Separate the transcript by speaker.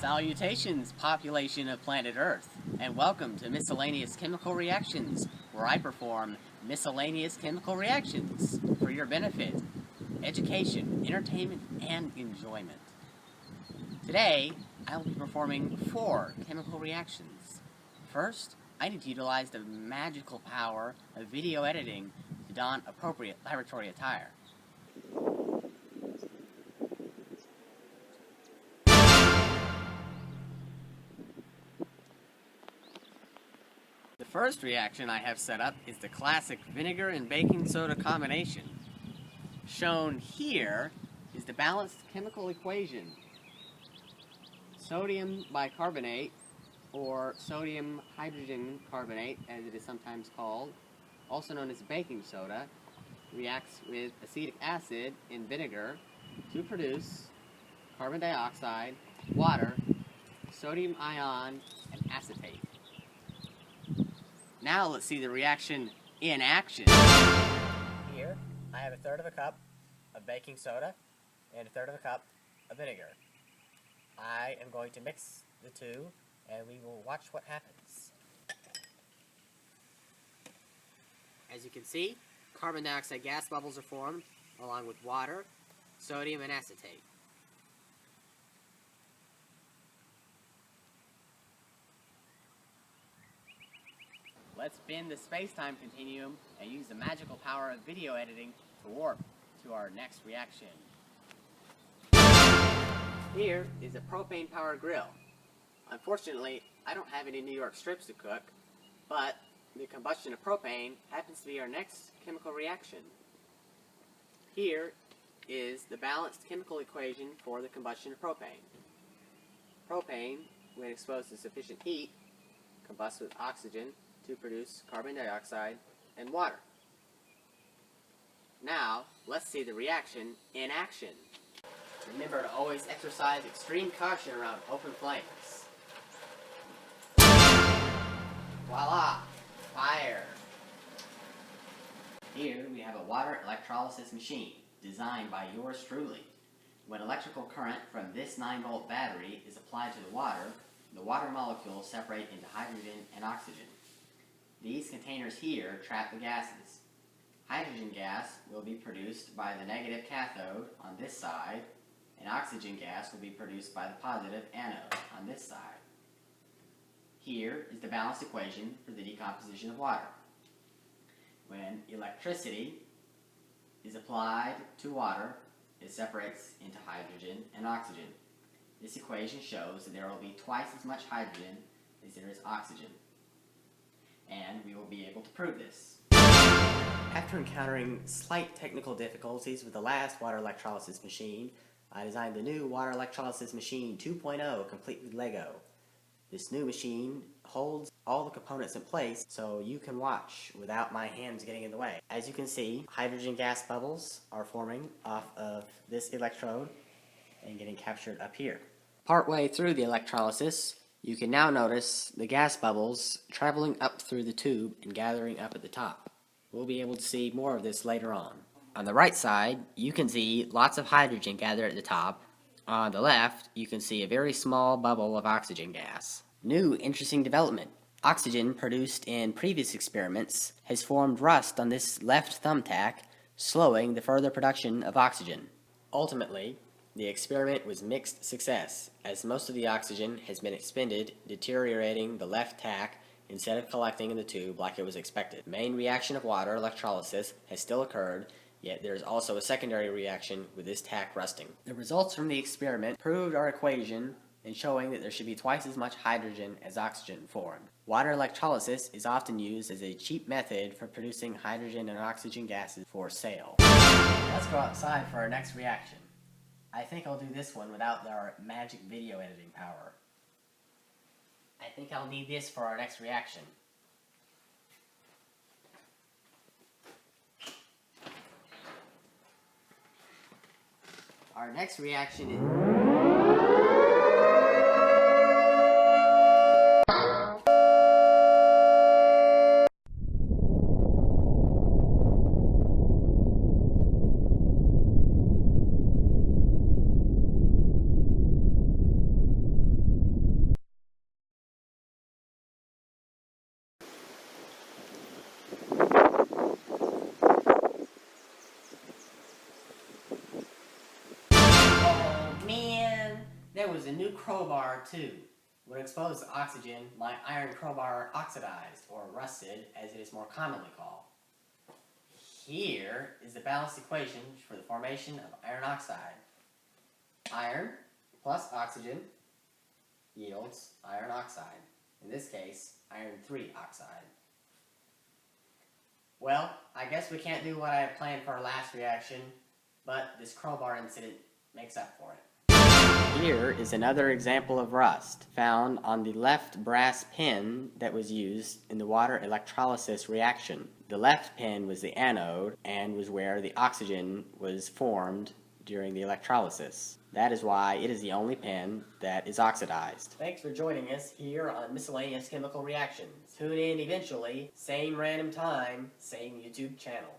Speaker 1: Salutations, population of planet Earth, and welcome to Miscellaneous Chemical Reactions, where I perform miscellaneous chemical reactions for your benefit, education, entertainment, and enjoyment. Today, I will be performing 4 chemical reactions. First, I need to utilize the magical power of video editing to don appropriate laboratory attire. The first reaction I have set up is the classic vinegar and baking soda combination. Shown here is the balanced chemical equation. Sodium bicarbonate, or sodium hydrogen carbonate as it is sometimes called, also known as baking soda, reacts with acetic acid in vinegar to produce carbon dioxide, water, sodium ion, and acetate. Now let's see the reaction in action. Here, I have 1/3 of a cup of baking soda and 1/3 of a cup of vinegar. I am going to mix the two, and we will watch what happens. As you can see, carbon dioxide gas bubbles are formed, along with water, sodium, and acetate. Let's bend the space-time continuum and use the magical power of video editing to warp to our next reaction. Here is a propane-powered grill. Unfortunately, I don't have any New York strips to cook, but the combustion of propane happens to be our next chemical reaction. Here is the balanced chemical equation for the combustion of propane. Propane, when exposed to sufficient heat, combusts with oxygen to produce carbon dioxide and water. Now, let's see the reaction in action. Remember to always exercise extreme caution around open flames. Voila! Fire! Here we have a water electrolysis machine designed by yours truly. When electrical current from this 9-volt battery is applied to the water molecules separate into hydrogen and oxygen. These containers here trap the gases. Hydrogen gas will be produced by the negative cathode on this side, and oxygen gas will be produced by the positive anode on this side. Here is the balanced equation for the decomposition of water. When electricity is applied to water, it separates into hydrogen and oxygen. This equation shows that there will be twice as much hydrogen as there is oxygen. And we will be able to prove this. After encountering slight technical difficulties with the last water electrolysis machine, I designed the new Water Electrolysis Machine 2.0 complete with Lego. This new machine holds all the components in place so you can watch without my hands getting in the way. As you can see, hydrogen gas bubbles are forming off of this electrode and getting captured up here. Partway through the electrolysis, you can now notice the gas bubbles traveling up through the tube and gathering up at the top. We'll be able to see more of this later on. On the right side, you can see lots of hydrogen gathered at the top. On the left, you can see a very small bubble of oxygen gas. New interesting development. Oxygen produced in previous experiments has formed rust on this left thumbtack, slowing the further production of oxygen. Ultimately, the experiment was mixed success, as most of the oxygen has been expended, deteriorating the left tack instead of collecting in the tube like it was expected. The main reaction of water electrolysis has still occurred, yet there is also a secondary reaction with this tack rusting. The results from the experiment proved our equation in showing that there should be twice as much hydrogen as oxygen formed. Water electrolysis is often used as a cheap method for producing hydrogen and oxygen gases for sale. Let's go outside for our next reaction. I think I'll do this one without our magic video editing power. I think I'll need this for our next reaction. Our next reaction is... there was a new crowbar too. When exposed to oxygen, my iron crowbar oxidized, or rusted, as it is more commonly called. Here is the balanced equation for the formation of iron oxide. Iron plus oxygen yields iron oxide. In this case, iron 3 oxide. Well, I guess we can't do what I had planned for our last reaction, but this crowbar incident makes up for it. Here is another example of rust found on the left brass pin that was used in the water electrolysis reaction. The left pin was the anode and was where the oxygen was formed during the electrolysis. That is why it is the only pin that is oxidized. Thanks for joining us here on Miscellaneous Chemical Reactions. Tune in eventually, same random time, same YouTube channel.